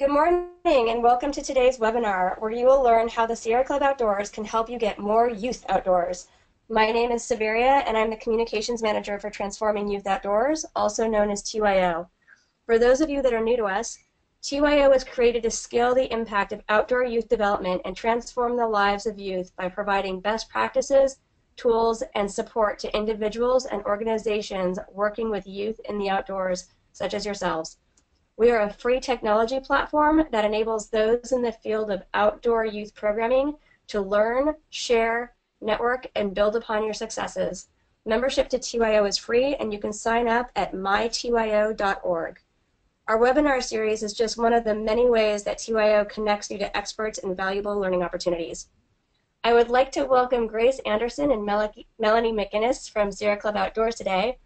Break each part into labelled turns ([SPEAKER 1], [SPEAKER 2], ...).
[SPEAKER 1] Good morning and welcome to today's webinar where you will learn how the Sierra Club Outdoors can help you get more youth outdoors. My name is Severia and I'm the Communications Manager for Transforming Youth Outdoors, also known as TYO. For those of you that are new to us, TYO was created to scale the impact of outdoor youth development and transform the lives of youth by providing best practices, tools, and support to individuals and organizations working with youth in the outdoors, such as yourselves. We are a free technology platform that enables those in the field of outdoor youth programming to learn, share, network, and build upon your successes. Membership to TYO is free, and you can sign up at mytyo.org. Our webinar series is just one of the many ways that TYO connects you to experts and valuable learning opportunities. I would like to welcome Grace Anderson and Melanie McInnes from Sierra Club Outdoors today.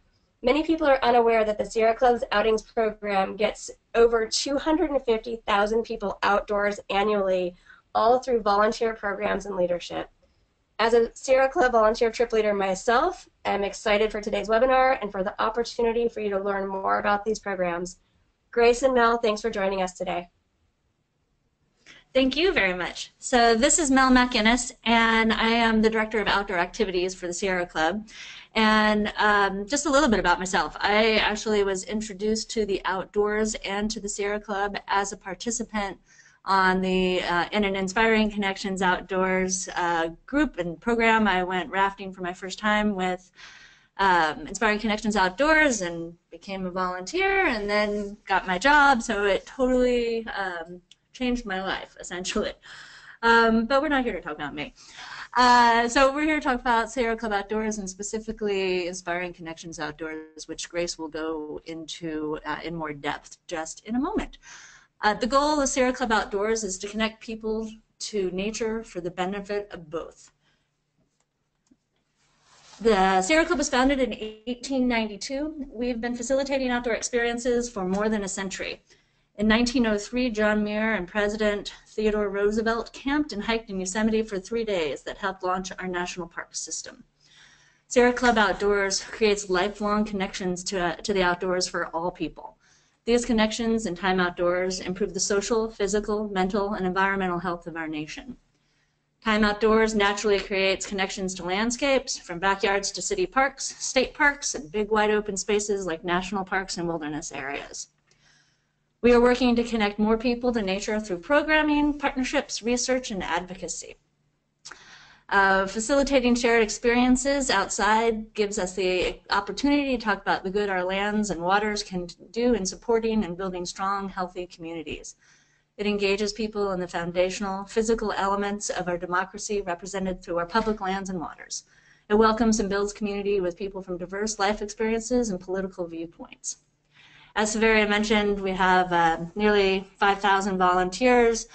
[SPEAKER 1] Many people are unaware that the Sierra Club's Outings program gets over 250,000 people outdoors annually, all through volunteer programs and leadership. As a Sierra Club volunteer trip leader myself, I'm excited for today's webinar and for the opportunity for you to learn more about these programs. Grace and Mel, thanks for joining us today.
[SPEAKER 2] Thank you very much. So this is Mel McInnes, and I am the Director of Outdoor Activities for the Sierra Club. And just a little bit about myself. I actually was introduced to the outdoors and to the Sierra Club as a participant on the in an Inspiring Connections Outdoors group and program. I went rafting for my first time with Inspiring Connections Outdoors and became a volunteer and then got my job. So it totally changed my life, essentially. But we're not here to talk about me. So we're here to talk about Sierra Club Outdoors and specifically Inspiring Connections Outdoors, which Grace will go into in more depth just in a moment. The goal of Sierra Club Outdoors is to connect people to nature for the benefit of both. The Sierra Club was founded in 1892. We've been facilitating outdoor experiences for more than a century. In 1903, John Muir and President Theodore Roosevelt camped and hiked in Yosemite for 3 days that helped launch our national park system. Sierra Club Outdoors creates lifelong connections to the outdoors for all people. These connections and time outdoors improve the social, physical, mental, and environmental health of our nation. Time outdoors naturally creates connections to landscapes, from backyards to city parks, state parks, and big wide open spaces like national parks and wilderness areas. We are working to connect more people to nature through programming, partnerships, research, and advocacy. Facilitating shared experiences outside gives us the opportunity to talk about the good our lands and waters can do in supporting and building strong, healthy communities. It engages people in the foundational physical elements of our democracy represented through our public lands and waters. It welcomes and builds community with people from diverse life experiences and political viewpoints. As Severia mentioned, we have nearly 5,000 volunteers,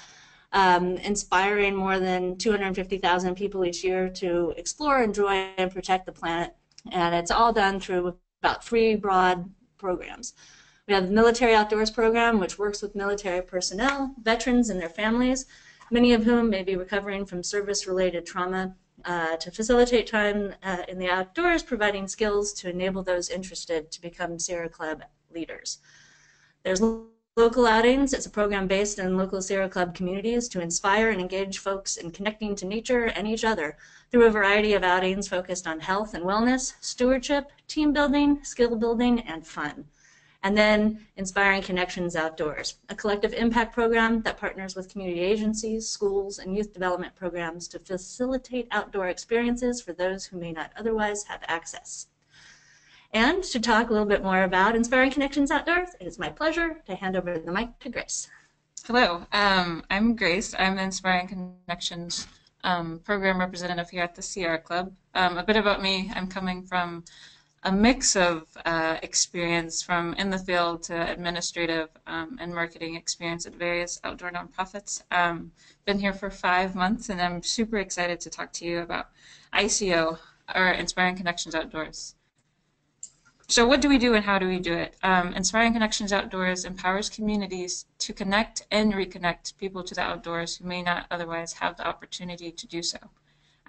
[SPEAKER 2] inspiring more than 250,000 people each year to explore, enjoy, and protect the planet. And it's all done through about 3 broad programs. We have the Military Outdoors Program, which works with military personnel, veterans, and their families, many of whom may be recovering from service-related trauma, to facilitate time in the outdoors, providing skills to enable those interested to become Sierra Club leaders. There's Local Outings. It's a program based in local Sierra Club communities to inspire and engage folks in connecting to nature and each other through a variety of outings focused on health and wellness, stewardship, team building, skill building, and fun. And then Inspiring Connections Outdoors, a collective impact program that partners with community agencies, schools, and youth development programs to facilitate outdoor experiences for those who may not otherwise have access. And to talk a little bit more about Inspiring Connections Outdoors, it is my pleasure to hand over the mic to Grace.
[SPEAKER 3] Hello, I'm Grace. I'm the Inspiring Connections program representative here at the Sierra Club. A bit about me: I'm coming from a mix of experience from in the field to administrative and marketing experience at various outdoor nonprofits. Been here for 5 months, and I'm super excited to talk to you about ICO, or Inspiring Connections Outdoors. So what do we do and how do we do it? Inspiring Connections Outdoors empowers communities to connect and reconnect people to the outdoors who may not otherwise have the opportunity to do so.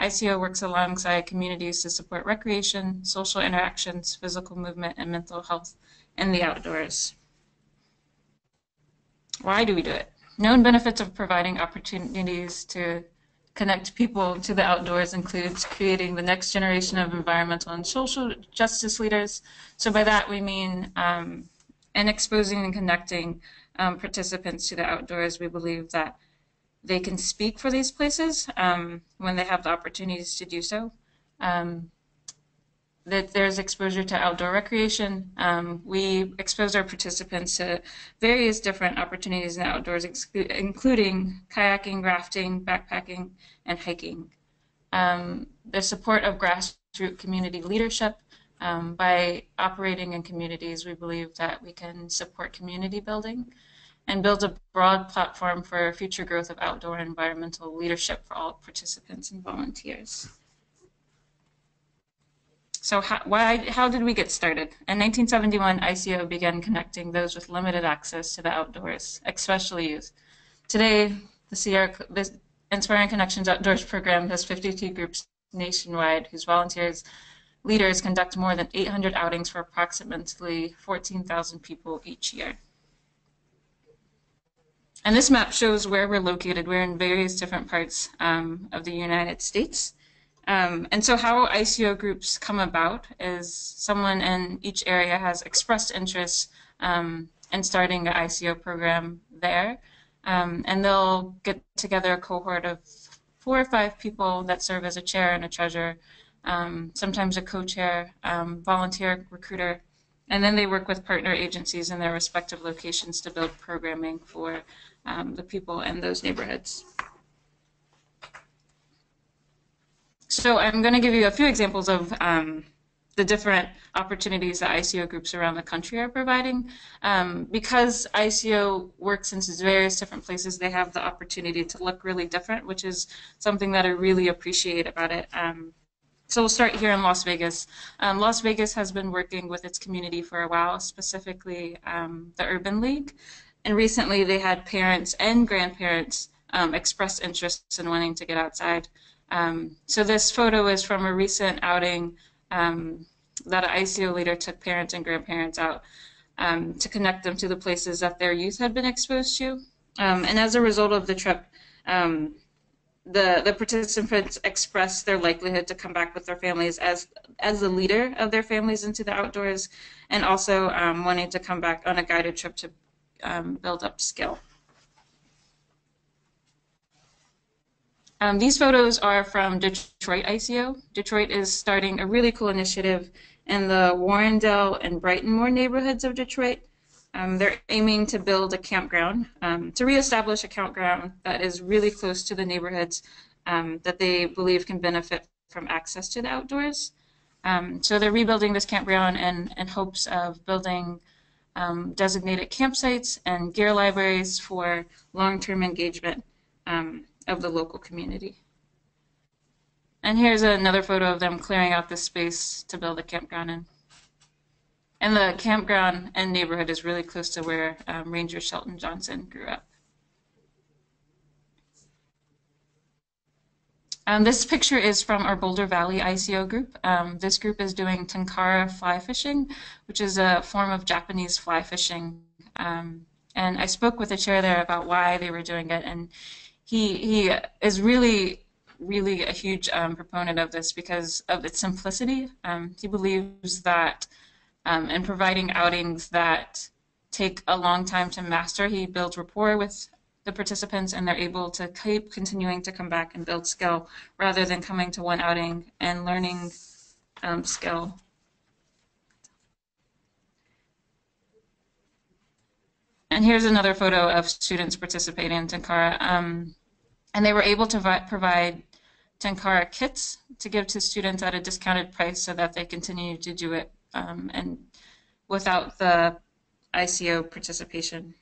[SPEAKER 3] ICO works alongside communities to support recreation, social interactions, physical movement, and mental health in the outdoors. Why do we do it? Known benefits of providing opportunities to connect people to the outdoors includes creating the next generation of environmental and social justice leaders. So by that we mean in exposing and connecting participants to the outdoors, we believe that they can speak for these places when they have the opportunities to do so. That there's exposure to outdoor recreation. We expose our participants to various different opportunities in the outdoors, including kayaking, rafting, backpacking, and hiking. The support of grassroots community leadership. By operating in communities, we believe that we can support community building and build a broad platform for future growth of outdoor environmental leadership for all participants and volunteers. So how did we get started? In 1971, ICO began connecting those with limited access to the outdoors, especially youth. Today, the Inspiring Connections Outdoors program has 52 groups nationwide whose leaders conduct more than 800 outings for approximately 14,000 people each year. And this map shows where we're located. We're in various different parts of the United States. And so how ICO groups come about is someone in each area has expressed interest in starting an ICO program there. And they'll get together a cohort of 4 or 5 people that serve as a chair and a treasurer, sometimes a co-chair, volunteer recruiter, and then they work with partner agencies in their respective locations to build programming for the people in those neighborhoods. So I'm going to give you a few examples of the different opportunities that ICO groups around the country are providing. Because ICO works in various different places, they have the opportunity to look really different, which is something that I really appreciate about it. So we'll start here in Las Vegas. Las Vegas has been working with its community for a while, specifically the Urban League. And recently they had parents and grandparents express interest in wanting to get outside. So this photo is from a recent outing that an ICO leader took parents and grandparents out to connect them to the places that their youth had been exposed to. And as a result of the trip, the participants expressed their likelihood to come back with their families as the leader of their families into the outdoors, and also wanting to come back on a guided trip to build up skill. These photos are from Detroit ICO. Detroit is starting a really cool initiative in the Warrendale and Brightonmore neighborhoods of Detroit. They're aiming to build a campground, to reestablish a campground that is really close to the neighborhoods that they believe can benefit from access to the outdoors. So they're rebuilding this campground in hopes of building designated campsites and gear libraries for long-term engagement of the local community. And here's another photo of them clearing out the space to build a campground in. And the campground and neighborhood is really close to where Ranger Shelton Johnson grew up. This picture is from our Boulder Valley ICO group. This group is doing tenkara fly fishing, which is a form of Japanese fly fishing. And I spoke with the chair there about why they were doing it, and he is really a huge proponent of this because of its simplicity. He believes that in providing outings that take a long time to master, he builds rapport with the participants and they're able to keep continuing to come back and build skill rather than coming to one outing and learning skill. And here's another photo of students participating in tenkara. And they were able to provide tenkara kits to give to students at a discounted price so that they continue to do it and without the ICO participation.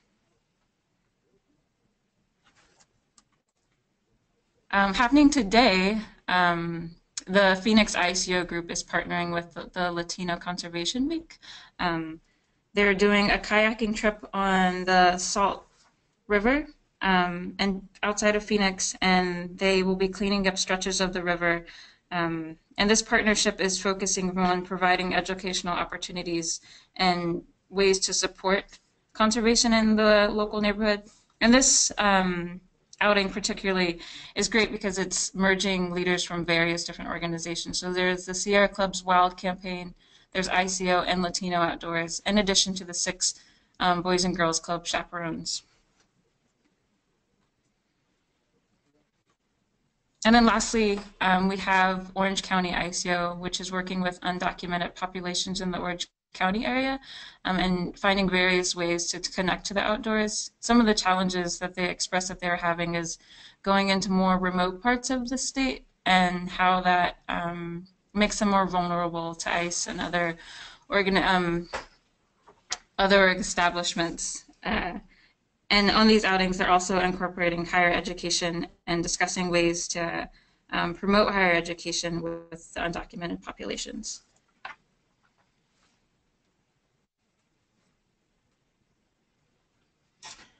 [SPEAKER 3] Happening today, the Phoenix ICO group is partnering with the Latino Conservation Week. They're doing a kayaking trip on the Salt River and outside of Phoenix, and they will be cleaning up stretches of the river. And this partnership is focusing on providing educational opportunities and ways to support conservation in the local neighborhood. And this outing particularly is great because it's merging leaders from various different organizations. So there's the Sierra Club's Wild campaign, there's ICO and Latino Outdoors, in addition to the 6 Boys and Girls Club chaperones. And then lastly, we have Orange County ICO, which is working with undocumented populations in the Orange County area and finding various ways to connect to the outdoors. Some of the challenges that they express that they're having is going into more remote parts of the state and how that makes them more vulnerable to ICE and other establishments. And on these outings, they're also incorporating higher education and discussing ways to promote higher education with the undocumented populations.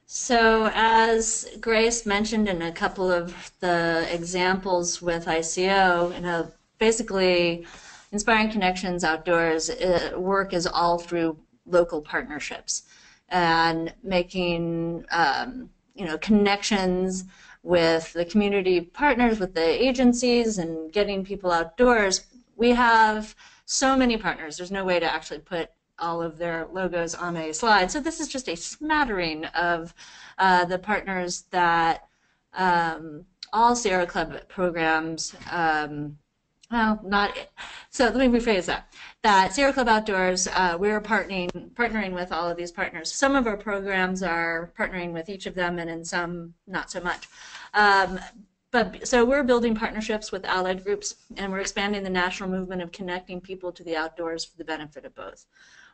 [SPEAKER 2] So as Grace mentioned in a couple of the examples with ICO, basically Inspiring Connections Outdoors work is all through local partnerships and making connections with the community partners, with the agencies, and getting people outdoors. We have so many partners. There's no way to actually put all of their logos on a slide. So this is just a smattering of the partners that all Sierra Club programs, so let me rephrase that. That Sierra Club Outdoors, we're partnering with all of these partners. Some of our programs are partnering with each of them, and in some, not so much. So we're building partnerships with allied groups, and we're expanding the national movement of connecting people to the outdoors for the benefit of both.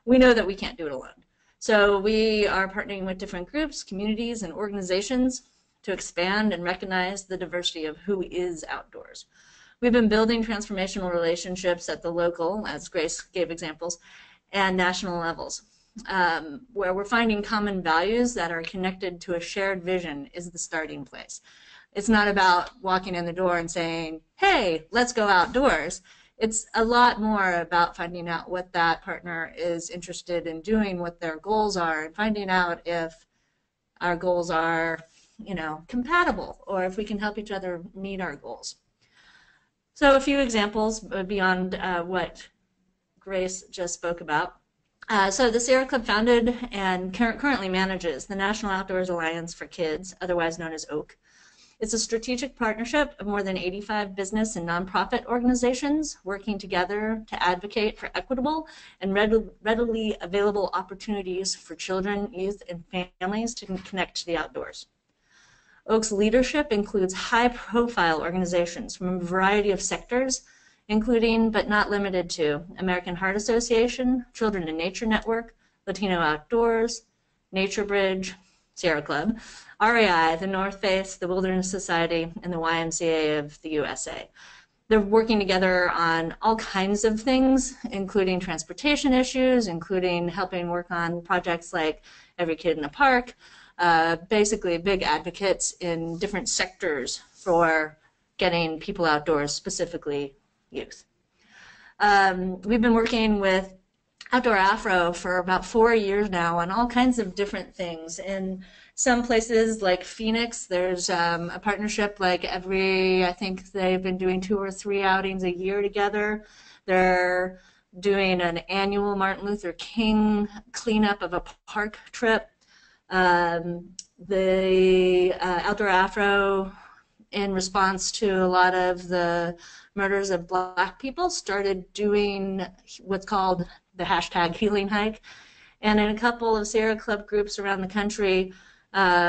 [SPEAKER 2] We know that we can't do it alone. So we are partnering with different groups, communities, and organizations to expand and recognize the diversity of who is outdoors. We've been building transformational relationships at the local, as Grace gave examples, and national levels, where we're finding common values that are connected to a shared vision is the starting place. It's not about walking in the door and saying, hey, let's go outdoors. It's a lot more about finding out what that partner is interested in doing, what their goals are, and finding out if our goals are, compatible, or if we can help each other meet our goals. So a few examples beyond what Grace just spoke about. So the Sierra Club founded and currently manages the National Outdoors Alliance for Kids, otherwise known as OAK. It's a strategic partnership of more than 85 business and nonprofit organizations working together to advocate for equitable and readily available opportunities for children, youth, and families to connect to the outdoors. OAK's leadership includes high-profile organizations from a variety of sectors, including but not limited to American Heart Association, Children in Nature Network, Latino Outdoors, Nature Bridge, Sierra Club, REI, the North Face, the Wilderness Society, and the YMCA of the USA. They're working together on all kinds of things, including transportation issues, including helping work on projects like Every Kid in a Park, basically big advocates in different sectors for getting people outdoors, specifically youth. We've been working with Outdoor Afro for about 4 years now on all kinds of different things. In some places like Phoenix, there's a partnership like I think they've been doing 2 or 3 outings a year together. They're doing an annual Martin Luther King cleanup of a park trip. The Outdoor Afro, in response to a lot of the murders of Black people, started doing what's called the hashtag healing hike. And in a couple of Sierra Club groups around the country,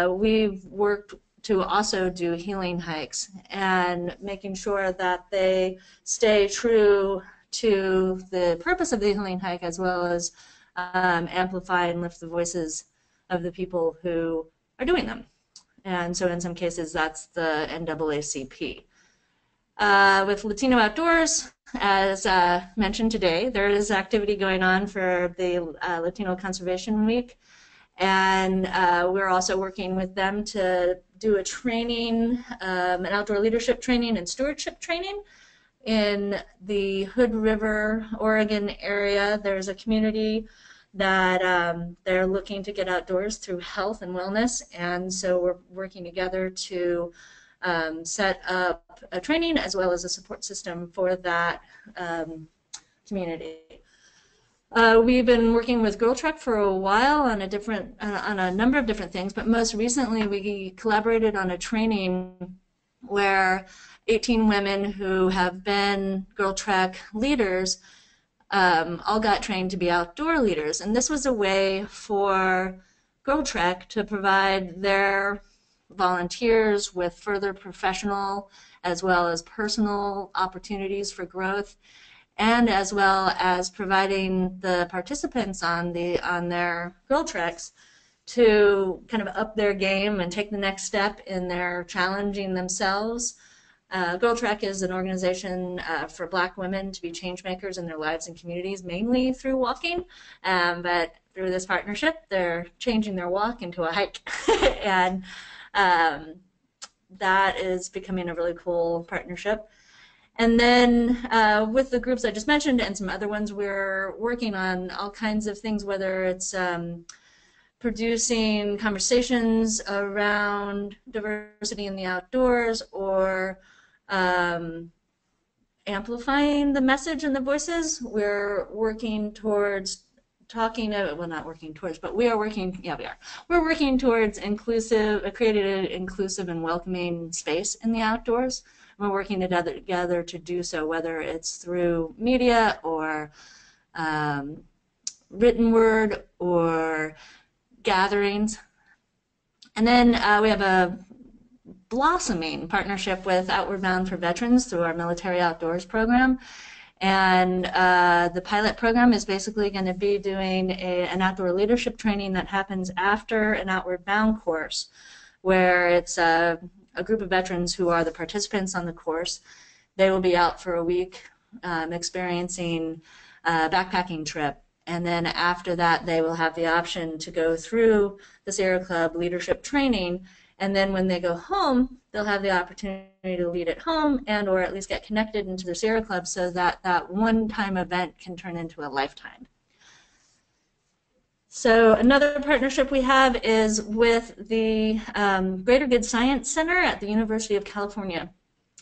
[SPEAKER 2] we've worked to also do healing hikes and making sure that they stay true to the purpose of the healing hike, as well as amplify and lift the voices of the people who are doing them. And so in some cases, that's the NAACP. With Latino Outdoors, as mentioned today, there is activity going on for the Latino Conservation Week. And we're also working with them to do a training, an outdoor leadership training and stewardship training in the Hood River, Oregon area. There's a community that they're looking to get outdoors through health and wellness, and so we're working together to set up a training as well as a support system for that community. We've been working with Girl Trek for a while on a number of different things, but most recently we collaborated on a training where 18 women who have been Girl Trek leaders all got trained to be outdoor leaders. And this was a way for Girl Trek to provide their volunteers with further professional as well as personal opportunities for growth, and as well as providing the participants on their Girl Treks to kind of up their game and take the next step in their challenging themselves. Girl Trek is an organization for Black women to be change makers in their lives and communities, mainly through walking, but through this partnership, they're changing their walk into a hike. And that is becoming a really cool partnership. And then with the groups I just mentioned and some other ones, we're working on all kinds of things, whether it's producing conversations around diversity in the outdoors, or amplifying the message and the voices. We're working towards not working towards, but we are working, yeah, we are. We're working towards creating an inclusive and welcoming space in the outdoors. We're working together to do so, whether it's through media or written word or gatherings. And then we have a blossoming partnership with Outward Bound for Veterans through our Military Outdoors program. And the pilot program is basically going to be doing an outdoor leadership training that happens after an Outward Bound course, where it's a group of veterans who are the participants on the course. They will be out for a week experiencing a backpacking trip. And then after that, they will have the option to go through the Sierra Club leadership training. And then when they go home, they'll have the opportunity to lead at home and or at least get connected into the Sierra Club so that that one-time event can turn into a lifetime. So another partnership we have is with the Greater Good Science Center at the University of California.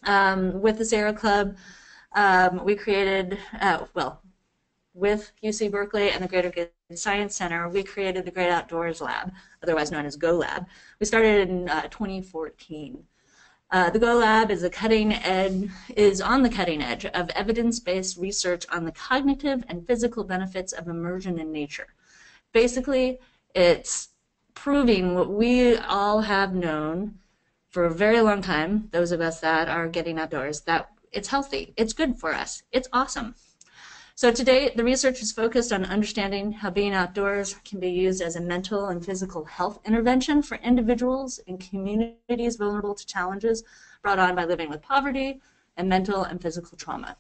[SPEAKER 2] With the Sierra Club, we created, with UC Berkeley and the Greater Good Science Center, we created the Great Outdoors Lab, otherwise known as Go Lab. We started in 2014. The Go Lab is on the cutting edge of evidence-based research on the cognitive and physical benefits of immersion in nature. Basically, it's proving what we all have known for a very long time, those of us that are getting outdoors, that it's healthy, it's good for us, it's awesome. So today, the research is focused on understanding how being outdoors can be used as a mental and physical health intervention for individuals and communities vulnerable to challenges brought on by living with poverty and mental and physical trauma.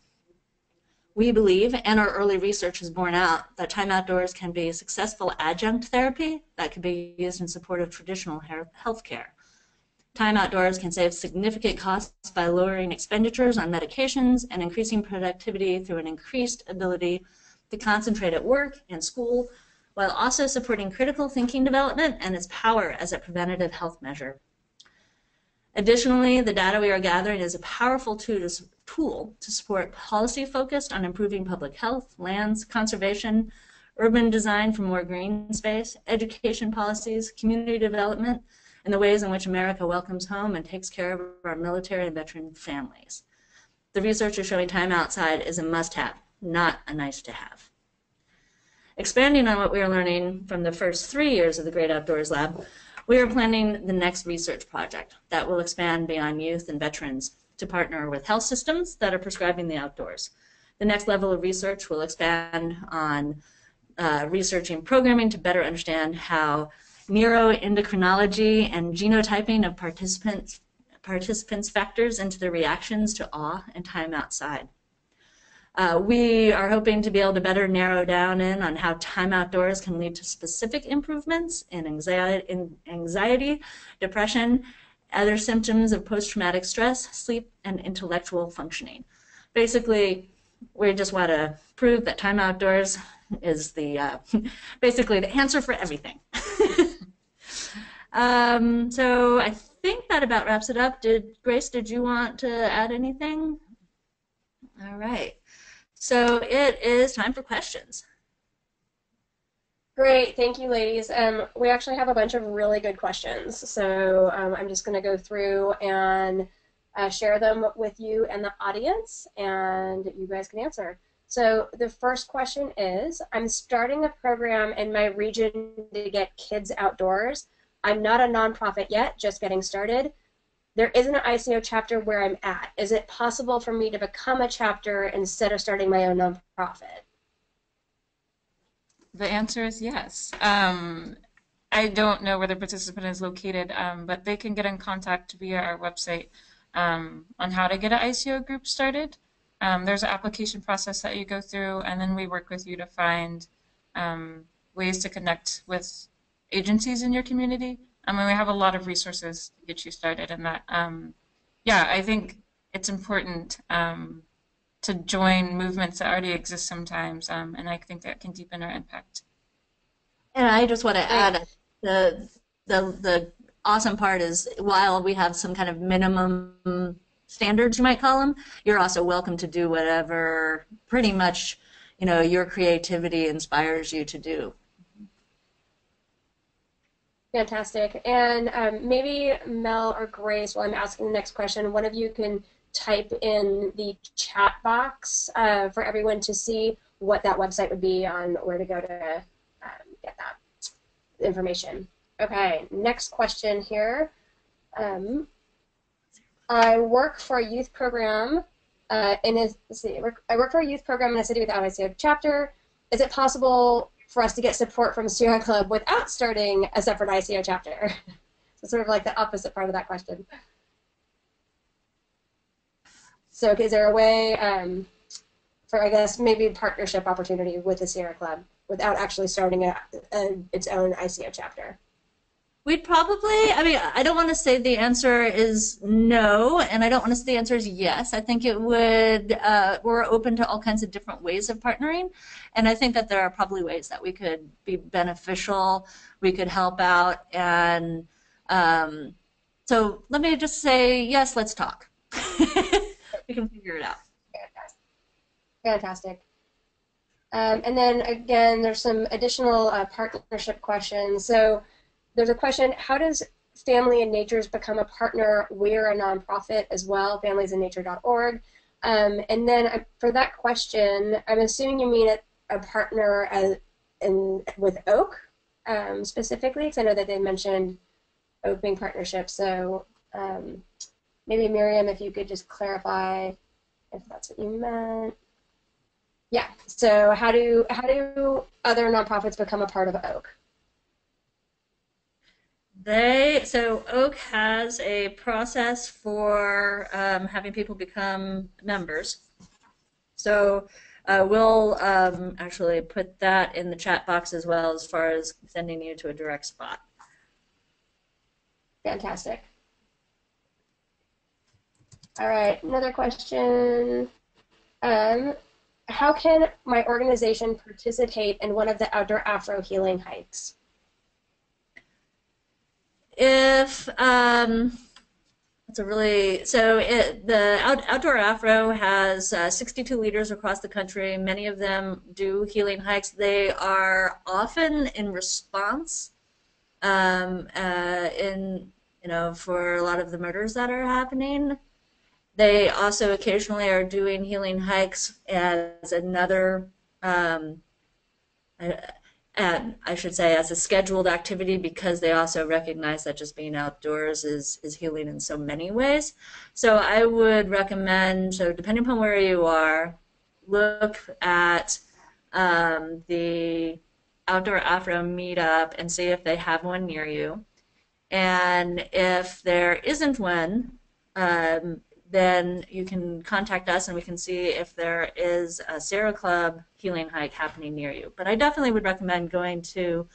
[SPEAKER 2] We believe, and our early research has borne out, that time outdoors can be a successful adjunct therapy that can be used in support of traditional health care. Time outdoors can save significant costs by lowering expenditures on medications and increasing productivity through an increased ability to concentrate at work and school, while also supporting critical thinking development and its power as a preventative health measure. Additionally, the data we are gathering is a powerful tool to support policy focused on improving public health, lands, conservation, urban design for more green space, education policies, community development, and the ways in which America welcomes home and takes care of our military and veteran families. The research is showing time outside is a must-have, not a nice-to-have. Expanding on what we are learning from the first 3 years of the Great Outdoors Lab, we are planning the next research project that will expand beyond youth and veterans to partner with health systems that are prescribing the outdoors. The next level of research will expand on researching programming to better understand how neuroendocrinology and genotyping of participants factors into the reactions to awe and time outside. We are hoping to be able to better narrow down in on how time outdoors can lead to specific improvements in anxiety, depression, other symptoms of post-traumatic stress, sleep, and intellectual functioning. Basically, we just want to prove that time outdoors is the basically the answer for everything. So I think that about wraps it up. Grace, did you want to add anything? All right. So it is time for questions.
[SPEAKER 1] Great, thank you, ladies. We actually have a bunch of really good questions, so I'm just going to go through and share them with you and the audience, and you guys can answer. So the first question is, I'm starting a program in my region to get kids outdoors. I'm not a nonprofit yet, just getting started. There isn't an ICO chapter where I'm at. Is it possible for me to become a chapter instead of starting my own nonprofit?
[SPEAKER 3] The answer is yes. I don't know where the participant is located, but they can get in contact via our website on how to get an ICO group started. There's an application process that you go through, and then we work with you to find ways to connect with agencies in your community. And we have a lot of resources to get you started in that. Yeah, I think it's important to join movements that already exist sometimes, and I think that can deepen our impact.
[SPEAKER 2] And I just want to add the awesome part is while we have some kind of minimum standards, you might call them, you're also welcome to do whatever pretty much, you know, your creativity inspires you to do.
[SPEAKER 1] Fantastic. And maybe Mel or Grace, while I'm asking the next question, one of you can type in the chat box for everyone to see what that website would be on where to go to get that information. Okay, next question here. I work for a youth program I work for a youth program in a city without a ICO chapter. Is it possible for us to get support from Sierra Club without starting a separate ICO chapter? So sort of like the opposite part of that question. So is there a way for, I guess, maybe partnership opportunity with the Sierra Club without actually starting its own ICO chapter?
[SPEAKER 2] We'd probably, I mean, I don't want to say the answer is no, and I don't want to say the answer is yes. I think it would, we're open to all kinds of different ways of partnering, and I think that there are probably ways that we could be beneficial, we could help out, and so let me just say, yes, let's talk. We can figure it out.
[SPEAKER 1] Fantastic. And then again, there's some additional partnership questions. So there's a question, how does Family and Natures become a partner? We're a nonprofit as well, familiesandnature.org. And then for that question, I'm assuming you mean a partner with Oak specifically, because I know that they mentioned Oak being partnership. So maybe Miriam, if you could just clarify if that's what you meant. Yeah, so how do other nonprofits become a part of Oak?
[SPEAKER 2] So Oak has a process for having people become members. So we'll actually put that in the chat box as well as far as sending you to a direct spot.
[SPEAKER 1] Fantastic. All right, another question. How can my organization participate in one of the outdoor Afro healing hikes?
[SPEAKER 2] If that's a really the Outdoor Afro has 62 leaders across the country. Many of them do healing hikes. They are often in response for a lot of the murders that are happening. They also occasionally are doing healing hikes as another and I should say as a scheduled activity because they also recognize that just being outdoors is healing in so many ways. So I would recommend, so depending upon where you are, look at the Outdoor Afro meetup and see if they have one near you. And if there isn't one, then you can contact us and we can see if there is a Sierra Club healing hike happening near you. But I definitely would recommend going to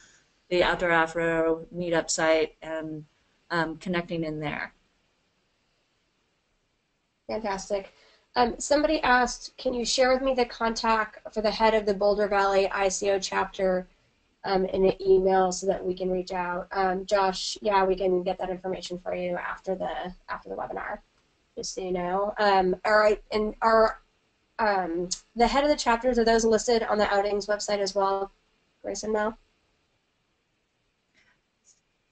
[SPEAKER 2] the Outdoor Afro meetup site and connecting in there.
[SPEAKER 1] Fantastic. Somebody asked, can you share with me the contact for the head of the Boulder Valley ICO chapter in an email so that we can reach out? Josh, yeah, we can get that information for you after the webinar, just so you know. All right, and the head of the chapters, are those listed on the Outings website as well, Grace and Mel?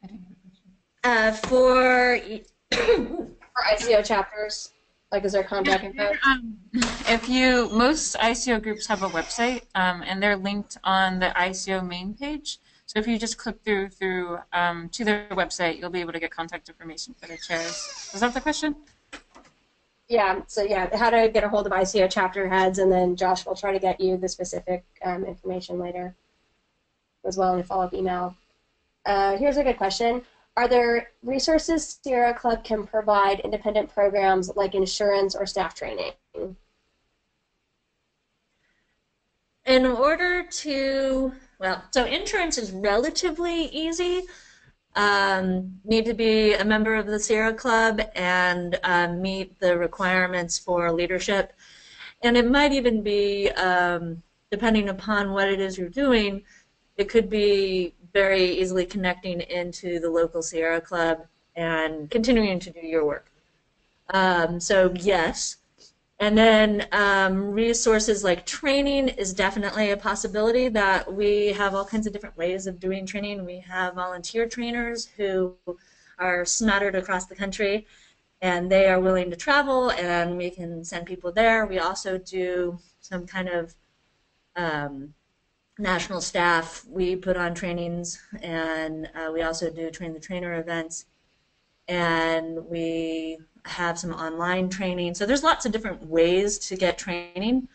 [SPEAKER 3] I didn't hear the question.
[SPEAKER 1] For ICO chapters, like, is there contact info?
[SPEAKER 3] Most ICO groups have a website, and they're linked on the ICO main page. So if you just click through to their website, you'll be able to get contact information for the chairs. Was that the question?
[SPEAKER 1] Yeah, so yeah, how to get a hold of ICO chapter heads, and then Josh will try to get you the specific information later as well in a follow-up email. Here's a good question. Are there resources Sierra Club can provide independent programs like insurance or staff training?
[SPEAKER 2] In order to, so insurance is relatively easy. Need to be a member of the Sierra Club and meet the requirements for leadership. And it might even be, depending upon what it is you're doing, it could be very easily connecting into the local Sierra Club and continuing to do your work. So yes. And then resources like training is definitely a possibility. That we have all kinds of different ways of doing training. We have volunteer trainers who are smattered across the country, and they are willing to travel, and we can send people there. We also do some kind of national staff. We put on trainings, and we also do train the trainer events, and we have some online training. So there's lots of different ways to get training,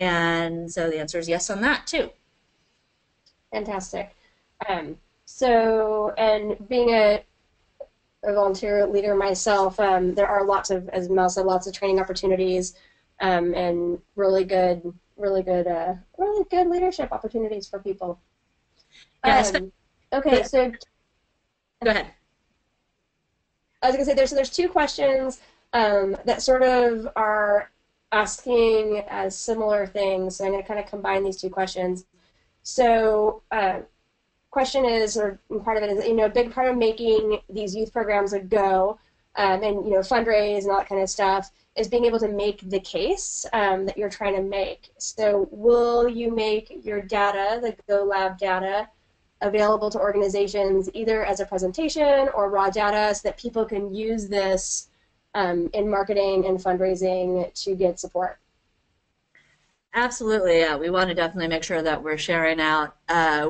[SPEAKER 2] and so the answer is yes on that too.
[SPEAKER 1] Fantastic. So, and being a volunteer leader myself, there are lots of, as Mel said, lots of training opportunities, and really good leadership opportunities for people. Okay, so
[SPEAKER 2] go ahead.
[SPEAKER 1] I was going to say there's two questions that sort of are asking similar things, so I'm going to kind of combine these two questions. So question is, or part of it is, a big part of making these youth programs a go, and fundraise and all that kind of stuff, is being able to make the case that you're trying to make. So will you make your data, the Go Lab data, available to organizations either as a presentation or raw data so that people can use this in marketing and fundraising to get support?
[SPEAKER 2] Absolutely, yeah. We want to definitely make sure that we're sharing out.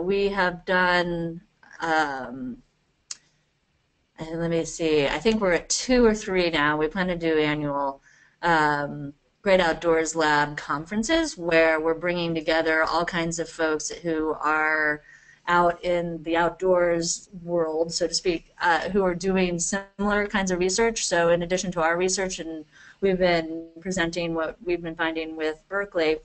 [SPEAKER 2] We have done, let me see, I think we're at 2 or 3 now. We plan to do annual Great Outdoors Lab conferences where we're bringing together all kinds of folks who are out in the outdoors world, so to speak, who are doing similar kinds of research. So in addition to our research, and we've been presenting what we've been finding with Berkeley,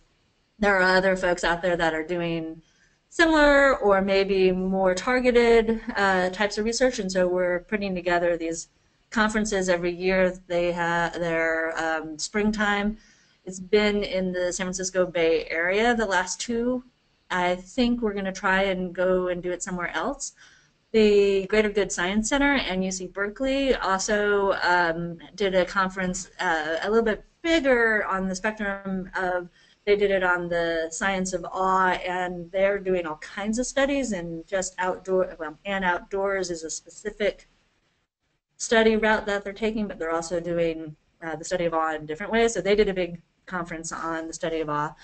[SPEAKER 2] there are other folks out there that are doing similar or maybe more targeted types of research, and so we're putting together these conferences every year. They have their springtime. It's been in the San Francisco Bay Area the last 2. I think we're going to try and go and do it somewhere else. The Greater Good Science Center and UC Berkeley also did a conference a little bit bigger on the spectrum of, they did it on the science of awe, and they're doing all kinds of studies, and just outdoors is a specific study route that they're taking, but they're also doing the study of awe in different ways. So they did a big conference on the study of awe.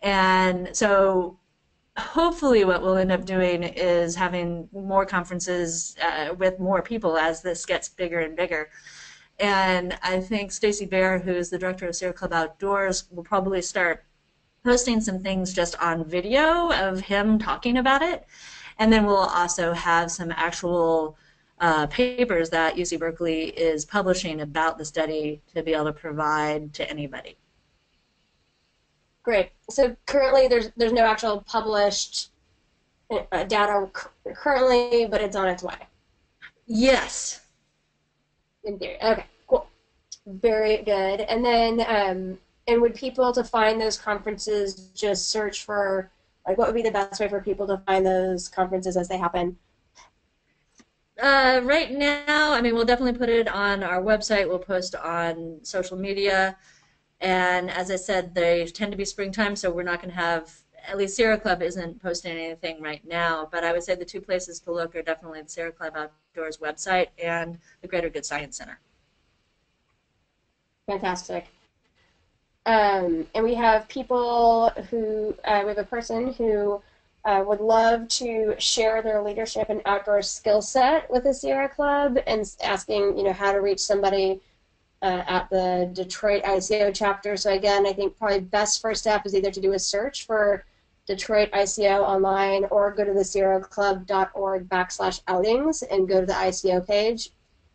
[SPEAKER 2] And so hopefully what we'll end up doing is having more conferences with more people as this gets bigger and bigger. And I think Stacy Bear, who is the director of Sierra Club Outdoors, will probably start posting some things just on video of him talking about it. And then we'll also have some actual papers that UC Berkeley is publishing about the study to be able to provide to anybody.
[SPEAKER 1] Great. So currently there's no actual published data currently, but it's on its way.
[SPEAKER 2] Yes.
[SPEAKER 1] In theory. Okay, cool. Very good. And then And would people to find those conferences just search for, like, what would be the best way for people to find those conferences as they happen?
[SPEAKER 2] Right now, I mean, we'll definitely put it on our website. We'll post on social media. And as I said, they tend to be springtime, so we're not going to have, at least Sierra Club isn't posting anything right now. But I would say the two places to look are definitely the Sierra Club Outdoors website and the Greater Good Science Center.
[SPEAKER 1] Fantastic. And we have people who, we have a person who would love to share their leadership and outdoor skill set with the Sierra Club and asking, how to reach somebody at the Detroit ICO chapter. So again, I think probably best first step is either to do a search for Detroit ICO online or go to the sierraclub.org/outings and go to the ICO page,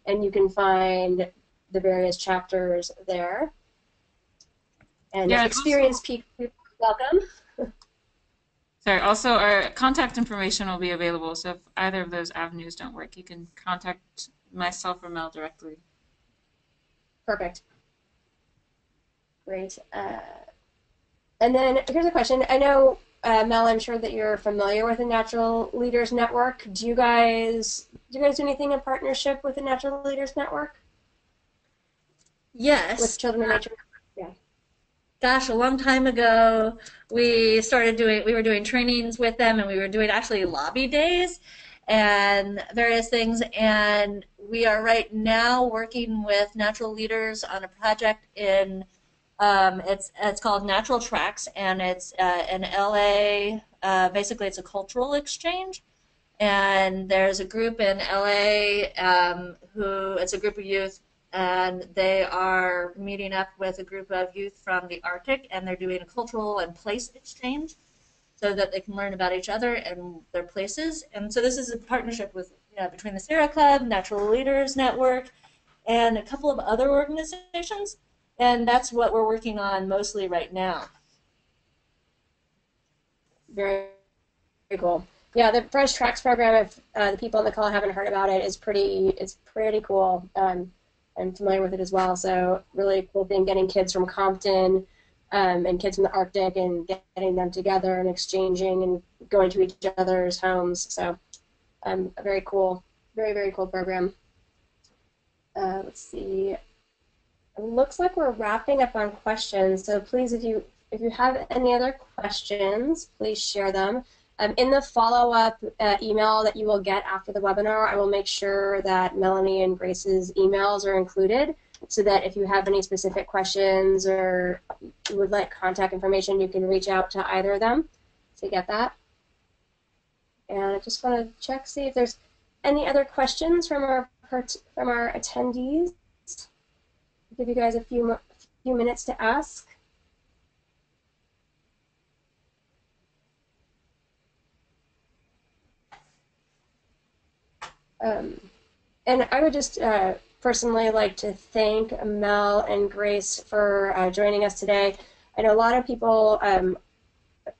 [SPEAKER 1] and you can find the various chapters there. And
[SPEAKER 3] Yeah,
[SPEAKER 1] experienced people, welcome.
[SPEAKER 3] Sorry, also our contact information will be available, so if either of those avenues don't work, you can contact myself or Mel directly.
[SPEAKER 1] Perfect. Great. And then here's a question. I know, Mel, I'm sure that you're familiar with the Natural Leaders Network. Do you guys do anything in partnership with the Natural Leaders Network?
[SPEAKER 2] Yes.
[SPEAKER 1] With Children of Nature? Yeah.
[SPEAKER 2] Gosh, a long time ago, we were doing trainings with them, and we were doing actually lobby days and various things. And we are right now working with Natural Leaders on a project in, it's called Natural Tracks, and it's in LA. Basically, it's a cultural exchange. And there's a group in LA it's a group of youth, and they are meeting up with a group of youth from the Arctic, and they're doing a cultural and place exchange so that they can learn about each other and their places. And so this is a partnership with between the Sierra Club, Natural Leaders Network, and a couple of other organizations, and that's what we're working on mostly right now.
[SPEAKER 1] Very, very cool. Yeah, the Fresh Tracks program, if the people on the call haven't heard about it, it's pretty cool. I'm familiar with it as well. So really cool thing, getting kids from Compton and kids from the Arctic and getting them together and exchanging and going to each other's homes. So a very cool, very, very cool program. Let's see. It looks like we're wrapping up on questions. So please, if you have any other questions, please share them. In the follow-up email that you will get after the webinar, I will make sure that Melanie and Grace's emails are included so that if you have any specific questions or you would like contact information, you can reach out to either of them to get that. And I just want to check, see if there's any other questions from our attendees. I'll give you guys a few minutes to ask. And I would just personally like to thank Mel and Grace for joining us today. I know a lot of people, at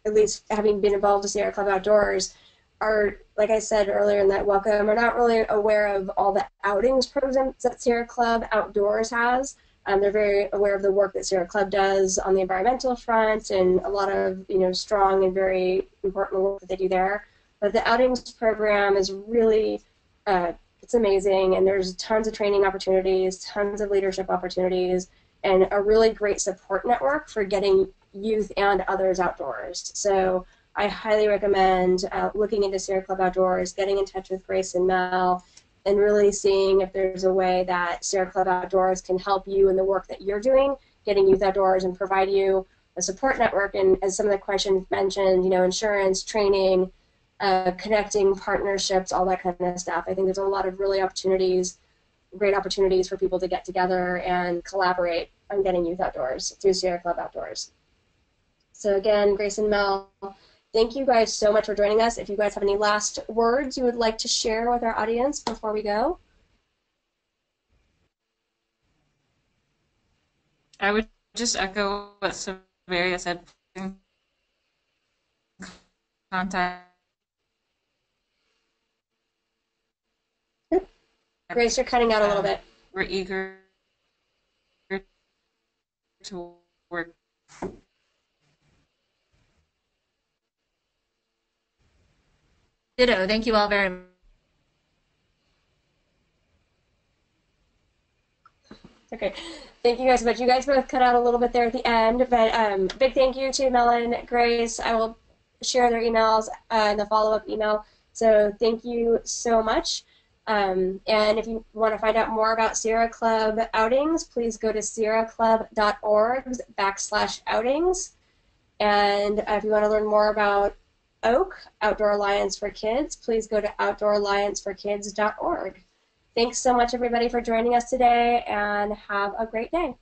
[SPEAKER 1] least having been involved with Sierra Club Outdoors, are, like I said earlier in that welcome, are not really aware of all the outings programs that Sierra Club Outdoors has. They're very aware of the work that Sierra Club does on the environmental front and a lot of strong and very important work that they do there. But the outings program is really it's amazing, and there's tons of training opportunities, tons of leadership opportunities, and a really great support network for getting youth and others outdoors. So I highly recommend looking into Sierra Club Outdoors, getting in touch with Grace and Mel, and really seeing if there's a way that Sierra Club Outdoors can help you in the work that you're doing, getting youth outdoors, and provide you a support network. And as some of the questions mentioned, insurance, training, connecting, partnerships, all that kind of stuff. I think there's a lot of really great opportunities for people to get together and collaborate on getting youth outdoors through Sierra Club Outdoors. So again, Grace and Mel, thank you guys so much for joining us. If you guys have any last words you would like to share with our audience before we go.
[SPEAKER 3] I would just echo what Severia said. Contact.
[SPEAKER 1] Grace, you're cutting out a little bit.
[SPEAKER 3] We're eager to work
[SPEAKER 2] Ditto. Thank you all very much.
[SPEAKER 1] Okay, thank you guys so much. You guys both cut out a little bit there at the end, but big thank you to Melon, Grace. I will share their emails in the follow-up email. So thank you so much. And if you want to find out more about Sierra Club outings, please go to sierraclub.org/outings. And if you want to learn more about OAK, Outdoor Alliance for Kids, please go to outdoorallianceforkids.org. Thanks so much, everybody, for joining us today, and have a great day.